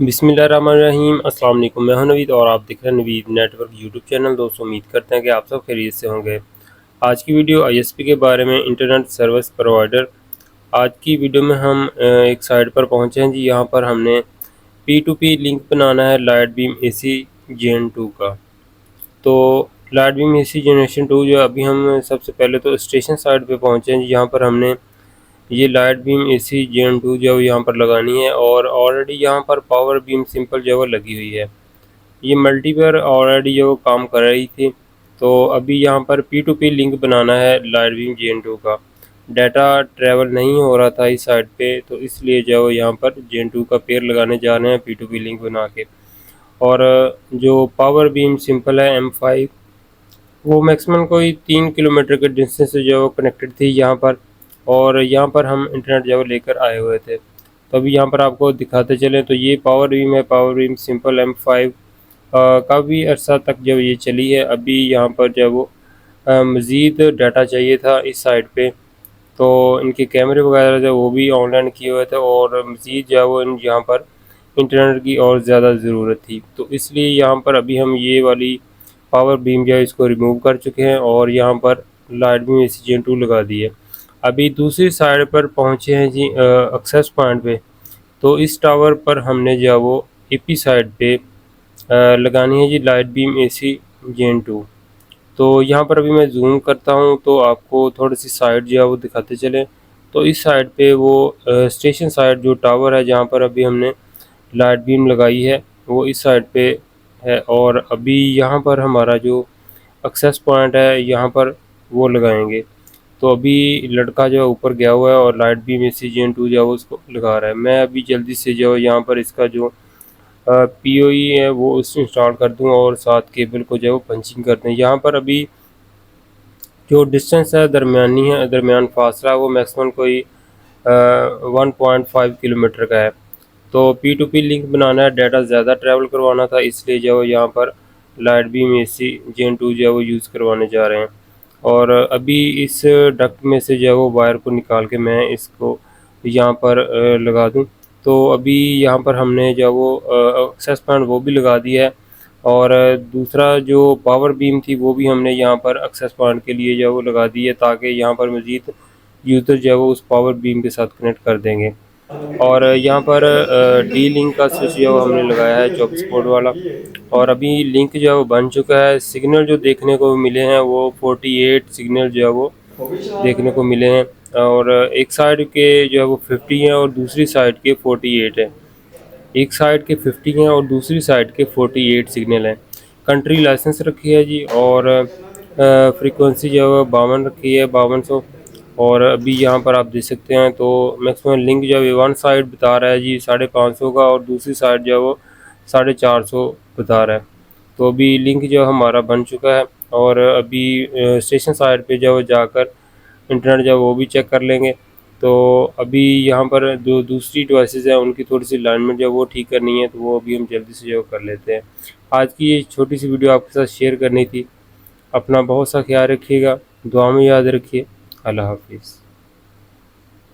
बिस्मिल्लाहिर्रहमानिर्रहीम। अस्सलाम वालेकुम। मैं हूं नवीद और आप देख रहे हैं नवीद नेटवर्क यूट्यूब चैनल। दोस्तों, उम्मीद करते हैं कि आप सब खैरियत से होंगे। आज की वीडियो आईएसपी के बारे में, इंटरनेट सर्विस प्रोवाइडर। आज की वीडियो में हम एक साइट पर पहुंचे हैं जी। यहाँ पर हमने P2P लिंक बनाना है लाइट बीम AC Gen 2 का। तो लाइट बीम AC जनरेशन 2 जो अभी हम सबसे पहले तो स्टेशन साइट पे पहुंचे हैं जी। यहाँ पर हमने ये लाइट बीम AC Gen 2 जो यहाँ पर लगानी है और ऑलरेडी यहाँ पर पावर बीम सिंपल जो है लगी हुई है। ये मल्टी पर ऑलरेडी जो काम कर रही थी। तो अभी यहाँ पर P2P लिंक बनाना है लाइट बीम Gen 2 का। डाटा ट्रैवल नहीं हो रहा था इस साइट पे, तो इसलिए जो यहाँ पर Gen 2 का पेयर लगाने जा रहे हैं P2P लिंक बना के। और जो पावर बीम सिंपल है M5, वो मैक्सिमम कोई 3 किलोमीटर के डिस्टेंस से जो कनेक्टेड थी यहाँ पर। और यहाँ पर हम इंटरनेट जो लेकर आए हुए थे, तो अभी यहाँ पर आपको दिखाते चलें तो ये पावर बीम है। पावर बीम सिंपल M5 काफ़ी अर्सा तक जब ये चली है। अभी यहाँ पर जब वो मज़ीद डाटा चाहिए था इस साइट पे, तो इनके कैमरे वगैरह जो वो भी ऑनलाइन किए हुए थे और मज़ीद जो वो यहाँ पर इंटरनेट की और ज़्यादा ज़रूरत थी। तो इसलिए यहाँ पर अभी हम ये वाली पावर बीम जो है इसको रिमूव कर चुके हैं और यहाँ पर लाइट बीम AC Gen 2 लगा दी है। अभी दूसरी साइड पर पहुँचे हैं जी एक्सेस पॉइंट पे। तो इस टावर पर हमने जो वो AP साइड पे लगानी है जी लाइट बीम AC Gen 2। तो यहाँ पर अभी मैं जूम करता हूँ तो आपको थोड़ी सी साइड जो है वो दिखाते चलें। तो इस साइड पे वो स्टेशन साइड जो टावर है जहाँ पर अभी हमने लाइट बीम लगाई है, वो इस साइड पे है। और अभी यहाँ पर हमारा जो एक्सेस पॉइंट है यहाँ पर वो लगाएंगे। तो अभी लड़का जो है ऊपर गया हुआ है और लाइट बीम AC Gen 2 जो है वो उसको लगा रहा है। मैं अभी जल्दी से जो है यहाँ पर इसका जो POE है वो इंस्टॉल कर दूँ और साथ केबल को जो है वो पंचिंग कर दें। यहाँ पर अभी जो डिस्टेंस है दरमियानी है, दरमियान फासला वो मैक्सिमम कोई 1.5 किलोमीटर का है। तो P2P लिंक बनाना है, डाटा ज़्यादा ट्रैवल करवाना था, इसलिए जो है यहाँ पर लाइट बीम AC Gen 2 जो है वो यूज़ करवाने जा रहे हैं। और अभी इस डक्ट में से जो है वो वायर को निकाल के मैं इसको यहाँ पर लगा दूँ। तो अभी यहाँ पर हमने जो वो एक्सेस पॉइंट वो भी लगा दिया है। और दूसरा जो पावर बीम थी वो भी हमने यहाँ पर एक्सेस पॉइंट के लिए जो है वो लगा दी है, ताकि यहाँ पर मज़ीद यूज़र जो है वो उस पावर बीम के साथ कनेक्ट कर देंगे। और यहाँ पर डी लिंक का स्विच जो हमने लगाया है 24 पोर्ट वाला। और अभी लिंक जो है वो बन चुका है। सिग्नल जो देखने को मिले हैं वो 48 सिग्नल जो है वो देखने को मिले हैं। और एक साइड के जो है वो 50 हैं और दूसरी साइड के 48 हैं। एक साइड के 50 हैं और दूसरी साइड के 48 सिग्नल हैं। कंट्री लाइसेंस रखी है जी। और फ्रीक्वेंसी जो है 52 रखी है, 5200। और अभी यहाँ पर आप देख सकते हैं तो मैक्सिमम लिंक जो है वन साइड बता रहा है जी 550 का और दूसरी साइड जो है वो 450 बता रहा है। तो अभी लिंक जो हमारा बन चुका है और अभी स्टेशन साइड पे जो जाकर इंटरनेट जो वो भी चेक कर लेंगे। तो अभी यहाँ पर जो दूसरी डिवाइसेस हैं उनकी थोड़ी सी अलाइनमेंट जो वो ठीक करनी है, तो वो अभी हम जल्दी से जो कर लेते हैं। आज की ये छोटी सी वीडियो आपके साथ शेयर करनी थी। अपना बहुत सा ख्याल रखिएगा, दुआ में याद रखिए। अल्लाह हाफिज़।